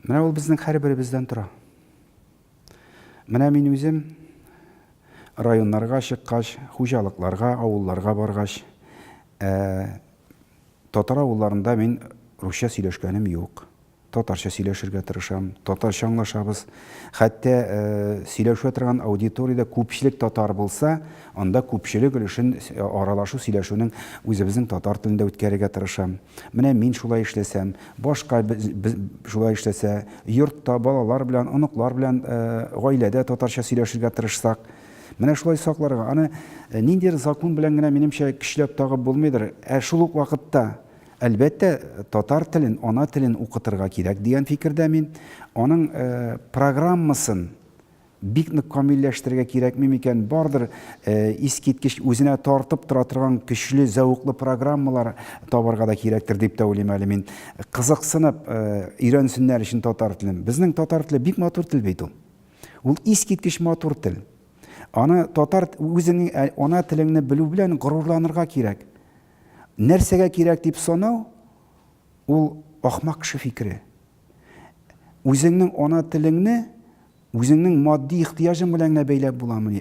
Менә ул безнең һәрберебездән тора. Менә мин үзем районнарга чыккач, хуҗалыкларга, авылларга баргач, татар авылларында мин русча сөйләшкәнем юк. Татарча сөйләшергә тырышам, татарча аңлашабыз. Хәтта сөйләшә торган аудиториядә күпчелек татар булса, анда күпчелек өлешен аралашу сөйләшүнең үзебезнең татар телендә үткәрергә тырышам. Менә мин шулай эшләсәм, башка шулай эшләсә, йортта балалар белән, оныклар белән гаиләдә татарча сөйләшергә тырышсак, менә шулай сакларга. Аны ниндидер закон белән генә минемчә көчләп тагып булмыйдыр. Шул ук вакытта әлбәттә, татар телен, ана телен укытырга кирәк дигән фикердә мин. Аның программасын бик нык камилләштерергә кирәкме микән? Бардыр искиткеч үзенә тартып тора торган көчле, зәвыклы программалар табарга да кирәктер дип тә уйлыйм әле мин. Кызыксынып өйрәнсеннәр өчен татар телен. Безнең татар теле бик матур тел бит ул. Ул искиткеч матур тел. Аны татар үзенең ана телеңне белү белән горурланырга кирәк. Нәрсәгә кирәк дип санау, ул ахмак кеше фикере. Үзеңнең ана телеңне үзеңнең матди ихтыяҗың белән генә бәйләп буламыни?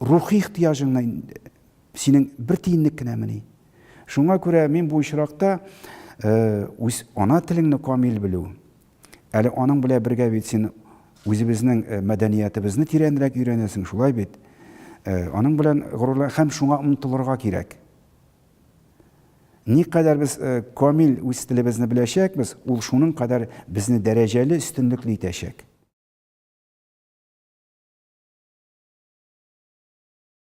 Рухи ихтыяҗыңны синең бер тиенлек кенәмени? Шуңа күрә мин бу очракта үз ана телеңне камил белү, әле аның белән бергә бит син үзебезнең мәдәниятебезне тирәнрәк өйрәнәсең, шулай бит. Аның белән горурланып һәм шуңа омтылырга кирәк. Никадәр без камил үз телебезне беләчәкбез, ул шуның кадәр безне дәрәҗәле, өстенлекле итәчәк.